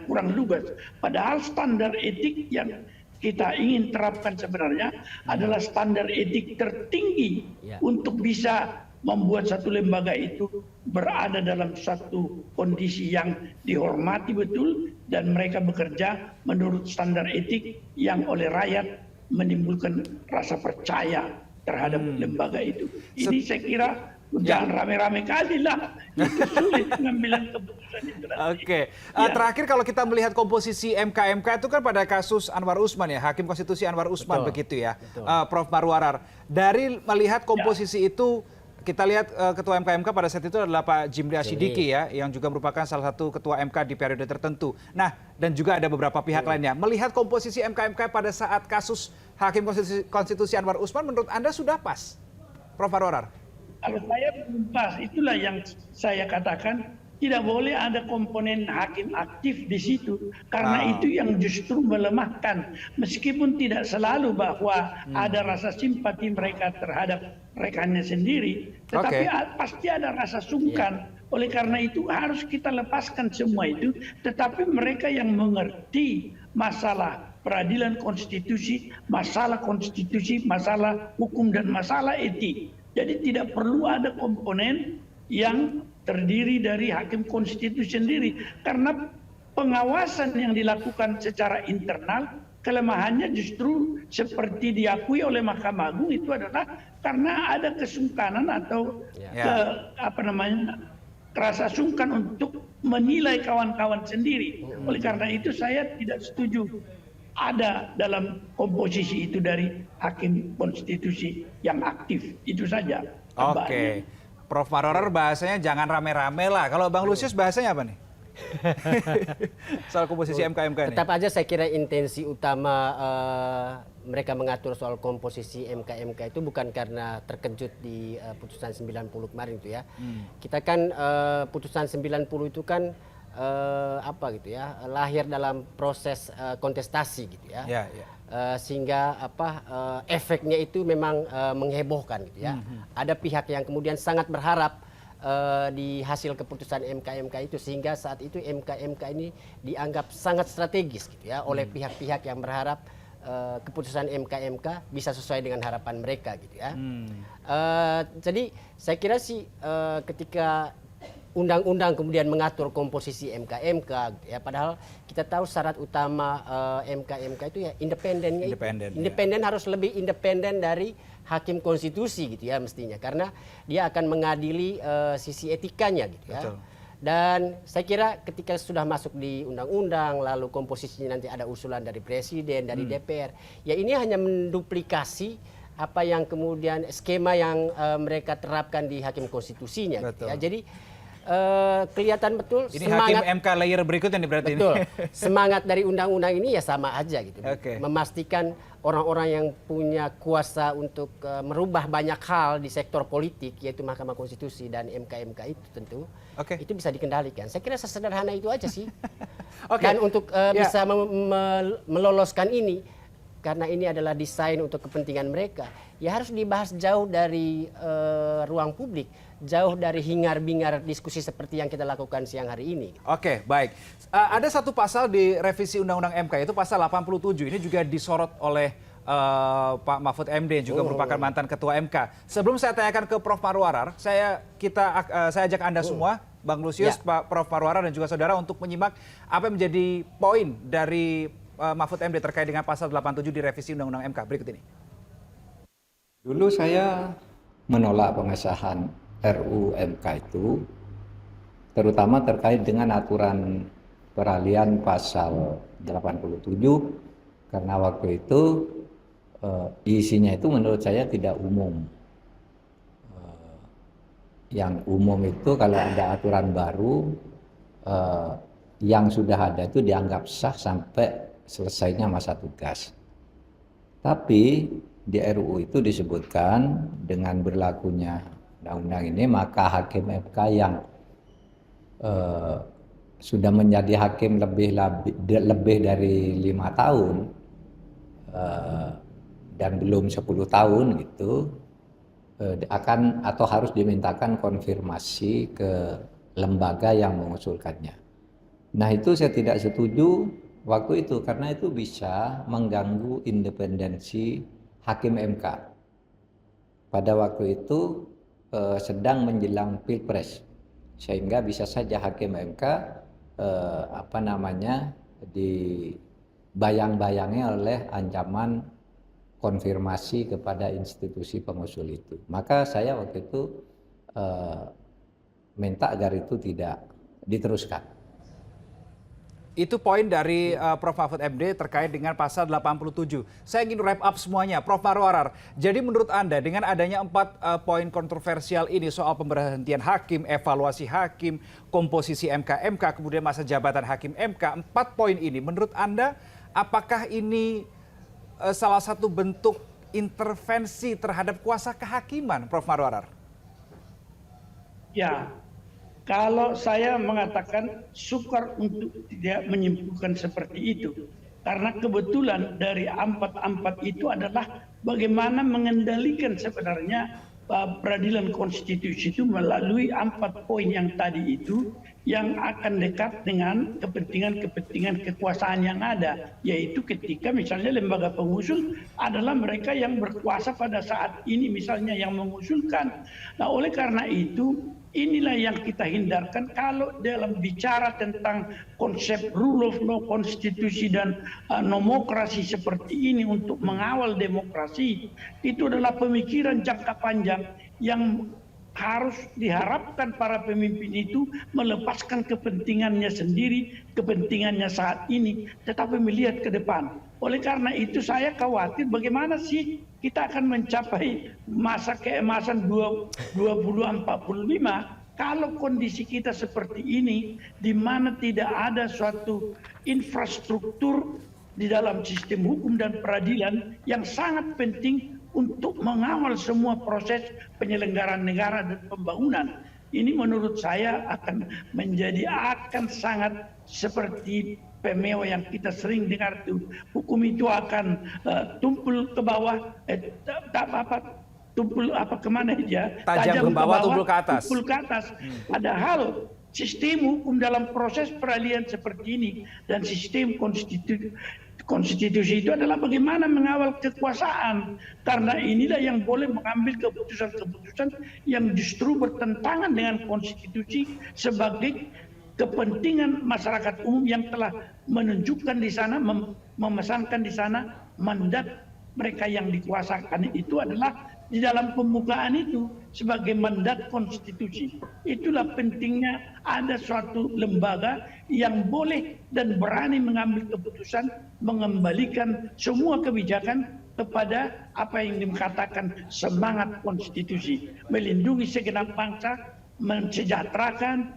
kurang lugas. Padahal standar etik yang kita ingin terapkan sebenarnya adalah standar etik tertinggi untuk bisa membuat satu lembaga itu berada dalam satu kondisi yang dihormati betul dan mereka bekerja menurut standar etik yang oleh rakyat menimbulkan rasa percaya terhadap lembaga itu. Ini saya kira jangan rame-rame kali lah, itu sulit mengambil keputusan itu. Oke, terakhir kalau kita melihat komposisi MK itu kan pada kasus Anwar Usman ya, Hakim Konstitusi Anwar Usman begitu ya, Prof. Marwarar. Dari melihat komposisi itu, kita lihat Ketua MK pada saat itu adalah Pak Jimli Asyidiki ya, yang juga merupakan salah satu Ketua MK di periode tertentu. Nah, dan juga ada beberapa pihak lainnya. Melihat komposisi MK pada saat kasus Hakim Konstitusi Anwar Usman, menurut Anda sudah pas, Prof. Marwarar? Kalau saya belum pas, itulah yang saya katakan tidak boleh ada komponen hakim aktif di situ, karena itu yang justru melemahkan, meskipun tidak selalu bahwa ada rasa simpati mereka terhadap rekannya sendiri, tetapi pasti ada rasa sungkan. Oleh karena itu harus kita lepaskan semua itu, tetapi mereka yang mengerti masalah peradilan konstitusi, masalah hukum dan masalah etik. Jadi tidak perlu ada komponen yang terdiri dari hakim konstitusi sendiri, karena pengawasan yang dilakukan secara internal kelemahannya justru seperti diakui oleh Mahkamah Agung itu adalah karena ada kesungkanan atau rasa sungkan untuk menilai kawan-kawan sendiri. Oleh karena itu saya tidak setuju ada dalam komposisi itu dari hakim konstitusi yang aktif. Itu saja. Oke. Prof. Marwarar bahasanya jangan rame-rame lah. Kalau Bang Lusius bahasanya apa nih? Soal komposisi MK ini. Tetap aja saya kira intensi utama mereka mengatur soal komposisi MK itu bukan karena terkejut di putusan 90 kemarin itu ya. Kita kan putusan 90 itu kan lahir dalam proses kontestasi gitu ya. Sehingga efeknya itu memang menghebohkan gitu ya. Ada pihak yang kemudian sangat berharap di hasil keputusan MK itu, sehingga saat itu MK ini dianggap sangat strategis gitu ya oleh pihak-pihak yang berharap keputusan MK bisa sesuai dengan harapan mereka gitu ya. Jadi saya kira sih ketika undang-undang kemudian mengatur komposisi MK ya, padahal kita tahu syarat utama MK itu ya independen harus lebih independen dari hakim konstitusi gitu ya mestinya, karena dia akan mengadili sisi etikanya gitu ya. Betul. Dan saya kira ketika sudah masuk di undang-undang, lalu komposisinya nanti ada usulan dari presiden, dari DPR, ya ini hanya menduplikasi apa yang kemudian skema yang mereka terapkan di hakim konstitusinya gitu ya. Jadi kelihatan betul ini semangat hakim MK layer berikutnya nih berarti. Betul. Ini. Semangat dari undang-undang ini ya sama aja gitu. Memastikan orang-orang yang punya kuasa untuk merubah banyak hal di sektor politik, yaitu Mahkamah Konstitusi dan MK itu tentu itu bisa dikendalikan. Saya kira sesederhana itu aja sih. Dan untuk bisa meloloskan ini, karena ini adalah desain untuk kepentingan mereka, ya harus dibahas jauh dari ruang publik, jauh dari hingar-bingar diskusi seperti yang kita lakukan siang hari ini. Oke, baik. Ada satu pasal di revisi Undang-Undang MK, itu pasal 87. Ini juga disorot oleh Pak Mahfud MD, juga merupakan mantan Ketua MK. Sebelum saya tanyakan ke Prof. Marwarar, saya ajak Anda semua, Bang Lusius, Pak Prof. Marwarar dan juga saudara untuk menyimak apa yang menjadi poin dari Mahfud MD terkait dengan pasal 87 di revisi Undang-Undang MK. Berikut ini. Dulu saya menolak pengesahan RUU MK itu, terutama terkait dengan aturan peralihan pasal 87, karena waktu itu isinya itu menurut saya tidak umum. Yang umum itu kalau ada aturan baru yang sudah ada itu dianggap sah sampai selesainya masa tugas. Tapi di RUU itu disebutkan dengan berlakunya undang-undang ini maka hakim MK yang sudah menjadi hakim lebih dari 5 tahun dan belum 10 tahun gitu akan atau harus dimintakan konfirmasi ke lembaga yang mengusulkannya. Nah itu saya tidak setuju waktu itu karena itu bisa mengganggu independensi hakim MK. Pada waktu itu sedang menjelang Pilpres sehingga bisa saja hakim MK dibayang-bayangi oleh ancaman konfirmasi kepada institusi pengusul itu. Maka saya waktu itu minta agar itu tidak diteruskan. Itu poin dari Prof. Mahfud MD terkait dengan pasal 87. Saya ingin wrap up semuanya. Prof. Marwarar, jadi menurut Anda dengan adanya 4 poin kontroversial ini soal pemberhentian hakim, evaluasi hakim, komposisi MK, kemudian masa jabatan hakim MK, 4 poin ini menurut Anda apakah ini salah satu bentuk intervensi terhadap kuasa kehakiman, Prof. Marwarar? Ya, kalau saya mengatakan sukar untuk tidak menyimpulkan seperti itu. Karena kebetulan dari 4 itu adalah bagaimana mengendalikan sebenarnya peradilan konstitusi itu melalui 4 poin yang tadi itu yang akan dekat dengan kepentingan kekuasaan yang ada, yaitu ketika misalnya lembaga pengusul adalah mereka yang berkuasa pada saat ini misalnya yang mengusulkan. Nah oleh karena itu inilah yang kita hindarkan kalau dalam bicara tentang konsep rule of law, konstitusi dan nomokrasi seperti ini untuk mengawal demokrasi, itu adalah pemikiran jangka panjang yang harus diharapkan para pemimpin itu melepaskan kepentingannya sendiri, kepentingannya saat ini, tetapi melihat ke depan. Oleh karena itu saya khawatir bagaimana sih kita akan mencapai masa keemasan 2045 kalau kondisi kita seperti ini, di mana tidak ada suatu infrastruktur di dalam sistem hukum dan peradilan yang sangat penting untuk mengawal semua proses penyelenggaraan negara dan pembangunan. Ini menurut saya akan sangat seperti pemeo yang kita sering dengar itu. Hukum itu akan tumpul ke bawah, kemana aja? Tajam ke bawah, tumpul ke atas. Padahal sistem hukum dalam proses peralihan seperti ini dan sistem konstitusi itu adalah bagaimana mengawal kekuasaan, karena inilah yang boleh mengambil keputusan-keputusan yang justru bertentangan dengan konstitusi sebagai kepentingan masyarakat umum yang telah menunjukkan di sana, memesankan di sana mandat mereka yang dikuasakan itu adalah di dalam pembukaan itu sebagai mandat konstitusi. Itulah pentingnya ada suatu lembaga yang boleh dan berani mengambil keputusan mengembalikan semua kebijakan kepada apa yang dikatakan semangat konstitusi, melindungi segenap bangsa, mensejahterakan,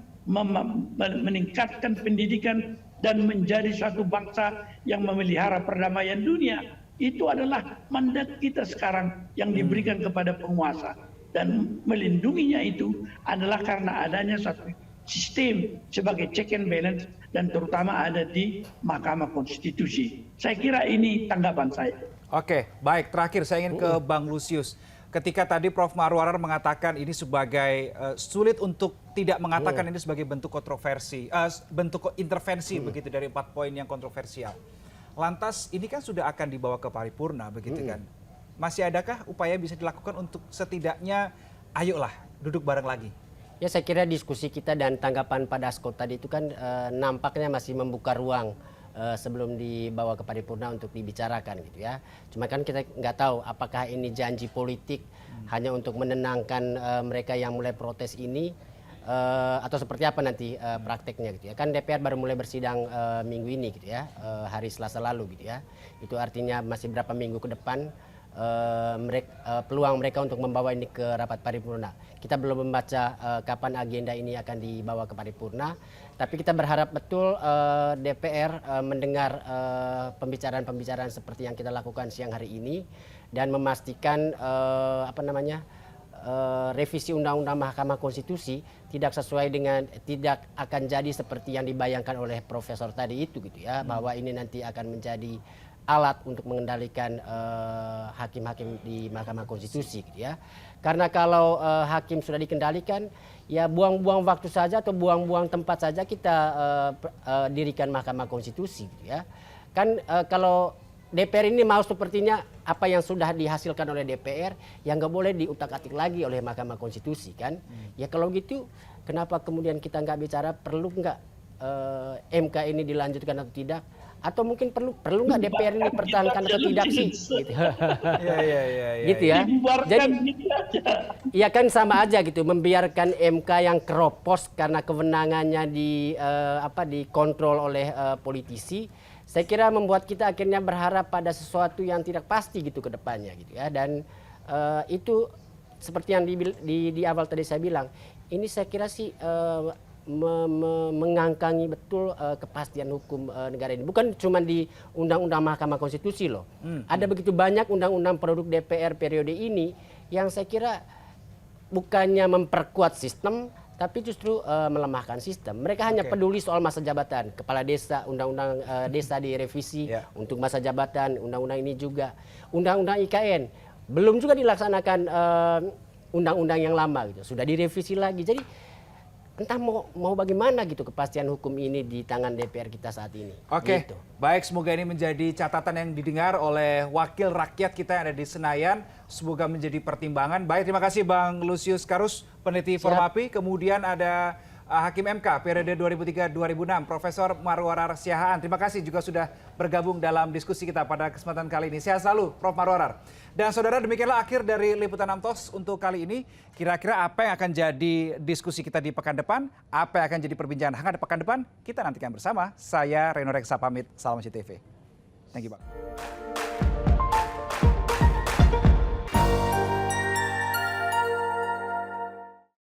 meningkatkan pendidikan dan menjadi suatu bangsa yang memelihara perdamaian dunia. Itu adalah mandat kita sekarang yang diberikan kepada penguasa, dan melindunginya itu adalah karena adanya satu sistem sebagai check and balance dan terutama ada di Mahkamah Konstitusi. Saya kira ini tanggapan saya. Oke, baik. Terakhir saya ingin ke Bang Lusius. Ketika tadi Prof. Marwarar mengatakan ini sebagai sulit untuk tidak mengatakan ini sebagai bentuk kontroversi, bentuk intervensi begitu dari 4 poin yang kontroversial. Lantas ini kan sudah akan dibawa ke paripurna begitu kan. Masih adakah upaya bisa dilakukan untuk setidaknya ayolah duduk bareng lagi? Ya saya kira diskusi kita dan tanggapan Pak Dasko tadi itu kan nampaknya masih membuka ruang sebelum dibawa ke paripurna untuk dibicarakan gitu ya. Cuma kan kita nggak tahu apakah ini janji politik hanya untuk menenangkan mereka yang mulai protes ini atau seperti apa nanti prakteknya gitu ya. Kan DPR baru mulai bersidang minggu ini gitu ya, hari Selasa lalu gitu ya. Itu artinya masih berapa minggu ke depan peluang mereka untuk membawa ini ke rapat paripurna. Kita belum membaca kapan agenda ini akan dibawa ke paripurna, tapi kita berharap betul DPR mendengar pembicaraan-pembicaraan seperti yang kita lakukan siang hari ini dan memastikan revisi Undang-Undang Mahkamah Konstitusi tidak akan jadi seperti yang dibayangkan oleh Profesor tadi itu gitu ya, bahwa ini nanti akan menjadi alat untuk mengendalikan hakim-hakim di Mahkamah Konstitusi gitu ya. Karena kalau hakim sudah dikendalikan, ya buang-buang waktu saja atau buang-buang tempat saja kita dirikan Mahkamah Konstitusi gitu ya. Kan kalau DPR ini mau sepertinya apa yang sudah dihasilkan oleh DPR yang nggak boleh diutak-atik lagi oleh Mahkamah Konstitusi kan. Ya kalau gitu kenapa kemudian kita nggak bicara perlu nggak MK ini dilanjutkan atau tidak? Atau mungkin perlu nggak DPR ini dipertahankan atau tidak sih? Gitu. Gitu ya. Jadi ya kan sama aja gitu, membiarkan MK yang keropos karena kewenangannya dikontrol oleh politisi. Saya kira membuat kita akhirnya berharap pada sesuatu yang tidak pasti gitu ke depannya gitu ya. Dan itu seperti yang di awal tadi saya bilang, ini saya kira sih mengangkangi betul kepastian hukum negara ini. Bukan cuma di Undang-Undang Mahkamah Konstitusi loh. Ada begitu banyak undang-undang produk DPR periode ini yang saya kira bukannya memperkuat sistem, tapi justru melemahkan sistem. Mereka hanya peduli soal masa jabatan. Kepala desa, undang-undang desa direvisi untuk masa jabatan, undang-undang ini juga. Undang-undang IKN belum juga dilaksanakan undang-undang yang lama gitu. Sudah direvisi lagi. Jadi entah mau bagaimana gitu kepastian hukum ini di tangan DPR kita saat ini. Oke, gitu. Baik, semoga ini menjadi catatan yang didengar oleh wakil rakyat kita yang ada di Senayan. Semoga menjadi pertimbangan. Baik, terima kasih Bang Lusius Karus, peneliti Formapi. Kemudian ada Hakim MK periode 2003-2006, Profesor Marwarar Siahaan. Terima kasih juga sudah bergabung dalam diskusi kita pada kesempatan kali ini. Sehat selalu, Prof. Marwarar. Dan saudara, demikianlah akhir dari Liputan 6 Talks untuk kali ini. Kira-kira apa yang akan jadi diskusi kita di pekan depan? Apa yang akan jadi perbincangan hangat di pekan depan? Kita nantikan bersama. Saya Reno Reksa pamit. Salam CTV. Thank you, Bang.